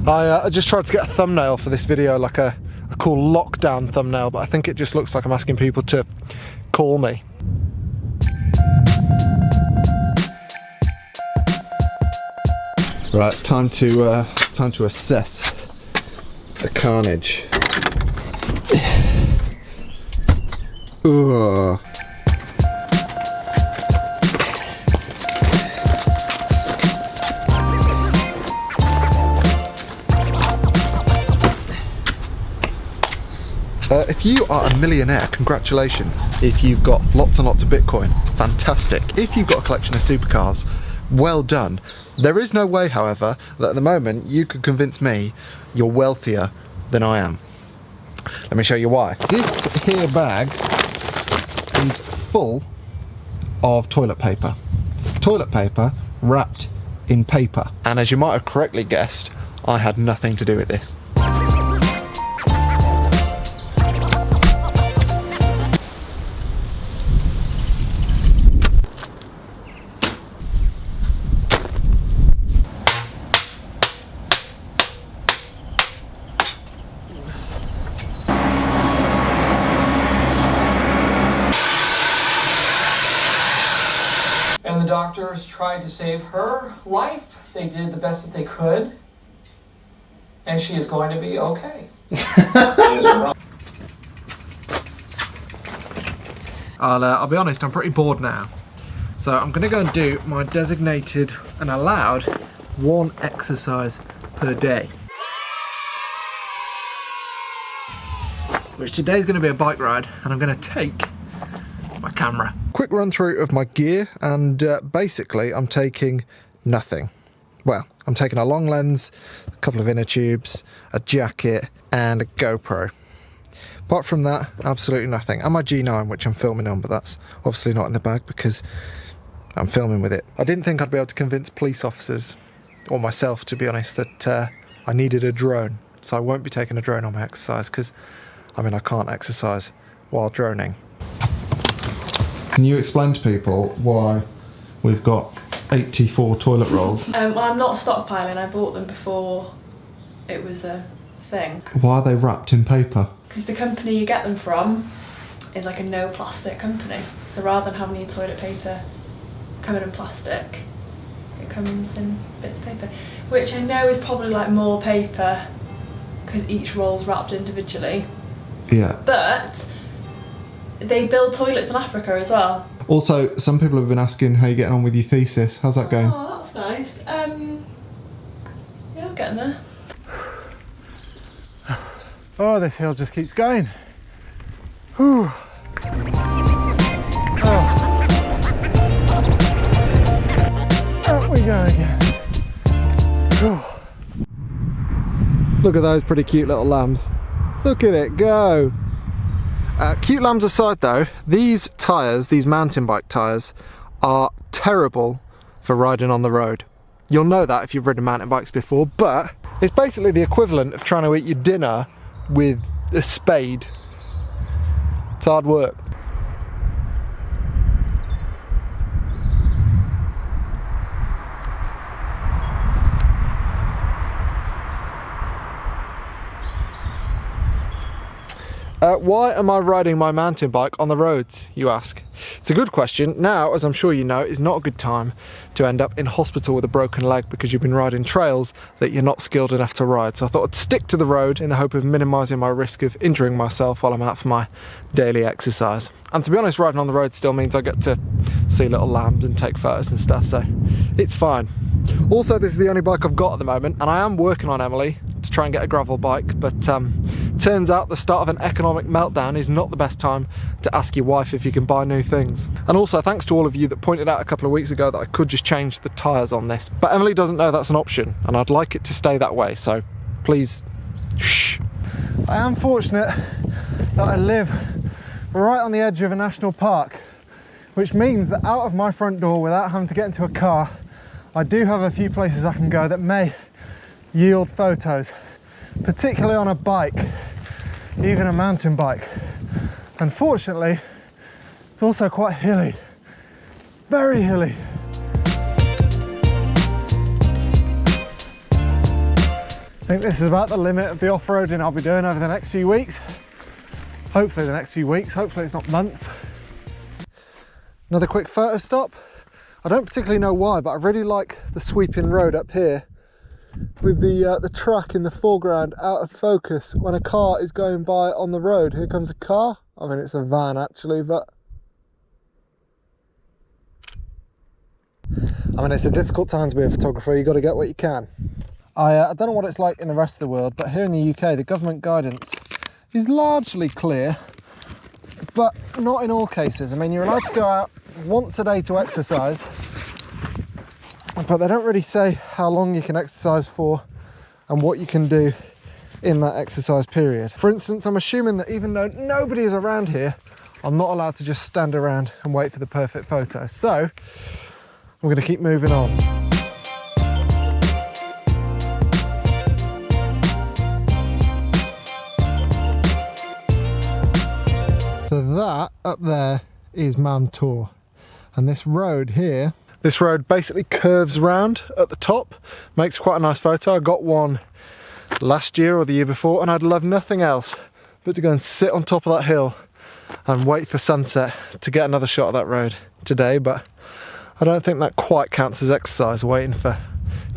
I just tried to get a thumbnail for this video, like a cool lockdown thumbnail, but I think it just looks like I'm asking people to call me. Right, time to assess the carnage. Ooh. If you are a millionaire, congratulations. If you've got lots and lots of Bitcoin, fantastic. If you've got a collection of supercars, well done. There is no way, however, that at the moment you could convince me you're wealthier than I am. Let me show you why. This here bag is full of toilet paper. Toilet paper wrapped in paper. And as you might have correctly guessed, I had nothing to do with this. And the doctors tried to save her life. They did the best that they could. And she is going to be okay. I'll be honest, I'm pretty bored now. So I'm going to go and do my designated and allowed one exercise per day. Which today is going to be a bike ride, and I'm going to take my camera. Quick run through of my gear, and basically I'm taking nothing. Well, I'm taking a long lens, a couple of inner tubes, a jacket and a GoPro. Apart from that, absolutely nothing. And my G9, which I'm filming on, but that's obviously not in the bag because I'm filming with it. I didn't think I'd be able to convince police officers, or myself to be honest, that I needed a drone. So I won't be taking a drone on my exercise because, I mean, I can't exercise while droning. Can you explain to people why we've got 84 toilet rolls? Well, I'm not stockpiling. I bought them before it was a thing. Why are they wrapped in paper? Because the company you get them from is like a no plastic company. So rather than having your toilet paper coming in plastic, it comes in bits of paper. Which I know is probably like more paper because each roll's wrapped individually. Yeah. But they build toilets in Africa as well. Also, some people have been asking how you're getting on with your thesis. How's that going? Oh, that's nice. Yeah, I'm getting there. Oh, this hill just keeps going. Whew. Oh. Up we go again. Whew. Look at those pretty cute little lambs. Look at it go. Cute lambs aside though, these tyres, these mountain bike tyres, are terrible for riding on the road. You'll know that if you've ridden mountain bikes before, but it's basically the equivalent of trying to eat your dinner with a spade. It's hard work. Why am I riding my mountain bike on the roads, you ask? It's a good question. Now, as I'm sure you know, is not a good time to end up in hospital with a broken leg because you've been riding trails that you're not skilled enough to ride. So I thought I'd stick to the road in the hope of minimising my risk of injuring myself while I'm out for my daily exercise. And to be honest, riding on the road still means I get to see little lambs and take photos and stuff, so it's fine. Also, this is the only bike I've got at the moment, and I am working on Emily to try and get a gravel bike, but turns out the start of an economic meltdown is not the best time to ask your wife if you can buy new things. And also thanks to all of you that pointed out a couple of weeks ago that I could just change the tyres on this, but Emily doesn't know that's an option, and I'd like it to stay that way, so please shh. I am fortunate that I live right on the edge of a national park, which means that out of my front door without having to get into a car, I do have a few places I can go that may yield photos, particularly on a bike, even a mountain bike. Unfortunately, it's also quite hilly, very hilly. I think this is about the limit of the off-roading I'll be doing over the next few weeks. Hopefully the next few weeks, hopefully it's not months. Another quick photo stop. I don't particularly know why, but I really like the sweeping road up here with the track in the foreground out of focus when a car is going by on the road. Here comes a car. I mean, it's a van actually, but I mean, it's a difficult time to be a photographer. You've got to get what you can. I don't know what it's like in the rest of the world, but here in the UK, the government guidance is largely clear, but not in all cases. I mean, you're allowed to go out once a day to exercise, but they don't really say how long you can exercise for and what you can do in that exercise period. For instance, I'm assuming that even though nobody is around here, I'm not allowed to just stand around and wait for the perfect photo. So I'm going to keep moving on. So that up there is Mam Tor, and this road here, this road basically curves round at the top, makes quite a nice photo. I got one last year or the year before, and I'd love nothing else but to go and sit on top of that hill and wait for sunset to get another shot of that road today, but I don't think that quite counts as exercise, waiting for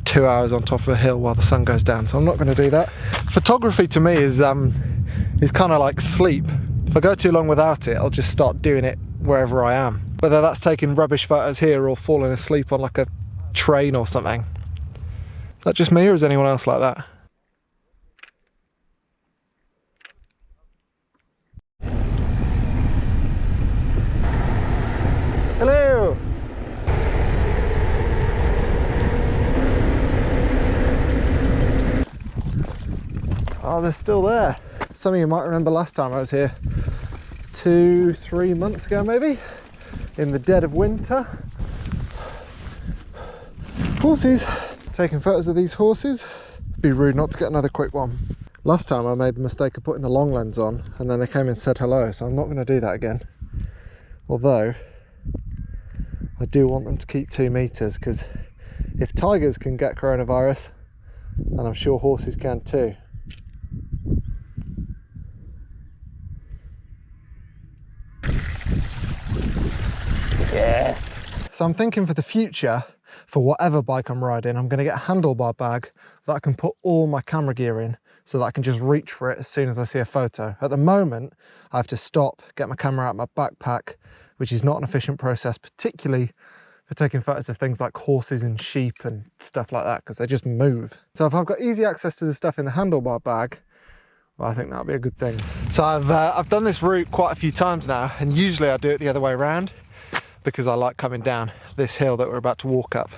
2 hours on top of a hill while the sun goes down, so I'm not going to do that. Photography to me is kind of like sleep. If I go too long without it, I'll just start doing it wherever I am. Whether that's taking rubbish photos here or falling asleep on like a train or something. Is that just me or is anyone else like that? Hello! Oh, they're still there. Some of you might remember last time I was here 2-3 months ago maybe, in the dead of winter. Horses. Taking photos of these horses. Be rude not to get another quick one. Last time I made the mistake of putting the long lens on and then they came and said hello, so I'm not going to do that again. Although I do want them to keep 2 meters, because if tigers can get coronavirus, then I'm sure horses can too. Yes. So I'm thinking for the future, for whatever bike I'm riding, I'm going to get a handlebar bag that I can put all my camera gear in so that I can just reach for it as soon as I see a photo. At the moment, I have to stop, get my camera out of my backpack, which is not an efficient process, particularly for taking photos of things like horses and sheep and stuff like that, because they just move. So if I've got easy access to the stuff in the handlebar bag, well, I think that'll be a good thing. So I've done this route quite a few times now, and usually I do it the other way around, because I like coming down this hill that we're about to walk up.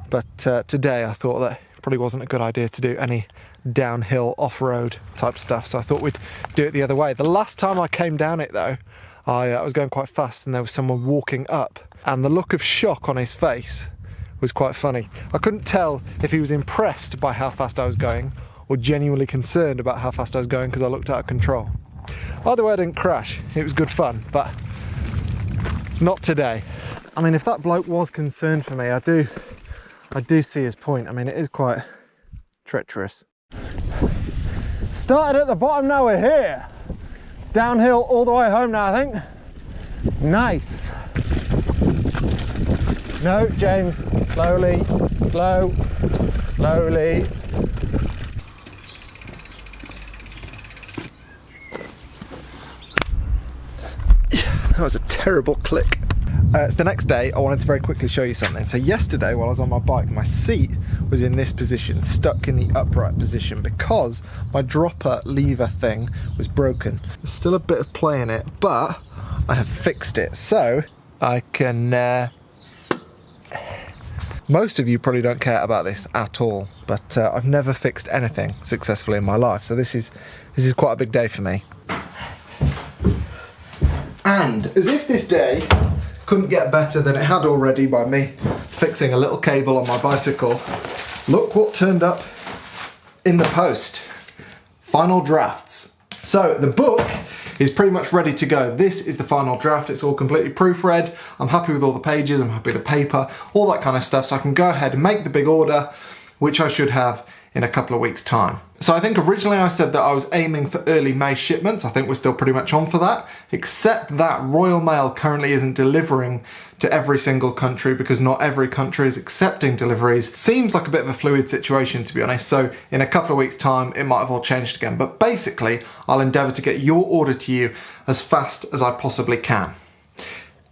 But today I thought that it probably wasn't a good idea to do any downhill off-road type stuff, so I thought we'd do it the other way. The last time I came down it though, I was going quite fast and there was someone walking up, and the look of shock on his face was quite funny. I couldn't tell if he was impressed by how fast I was going or genuinely concerned about how fast I was going because I looked out of control. Either way, I didn't crash. It was good fun, but not today. I mean, if that bloke was concerned for me, I do see his point. I mean, it is quite treacherous. Started at the bottom, now we're here. Downhill all the way home now, I think. Nice. No, James, slowly, slowly. That was a terrible click. It's the next day. I wanted to very quickly show you something. So yesterday while I was on my bike, my seat was in this position, stuck in the upright position, because my dropper lever thing was broken. There's still a bit of play in it, but I have fixed it. So I can... Most of you probably don't care about this at all, but I've never fixed anything successfully in my life. So this is quite a big day for me. And as if this day couldn't get better than it had already by me fixing a little cable on my bicycle, look what turned up in the post. Final drafts. So the book is pretty much ready to go. This is the final draft. It's all completely proofread. I'm happy with all the pages, I'm happy with the paper, all that kind of stuff. So I can go ahead and make the big order, which I should have in a couple of weeks' time. So I think originally I said that I was aiming for early May shipments. I think we're still pretty much on for that, except that Royal Mail currently isn't delivering to every single country because not every country is accepting deliveries. Seems like a bit of a fluid situation, to be honest, so in a couple of weeks' time it might have all changed again. But basically, I'll endeavour to get your order to you as fast as I possibly can.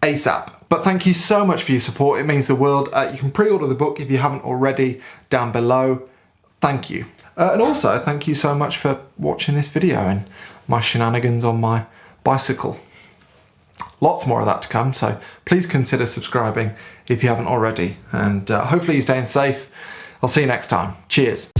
ASAP. But thank you so much for your support. It means the world. You can pre-order the book if you haven't already down below. Thank you. And also, thank you so much for watching this video and my shenanigans on my bicycle. Lots more of that to come, so please consider subscribing if you haven't already. And hopefully you're staying safe. I'll see you next time. Cheers.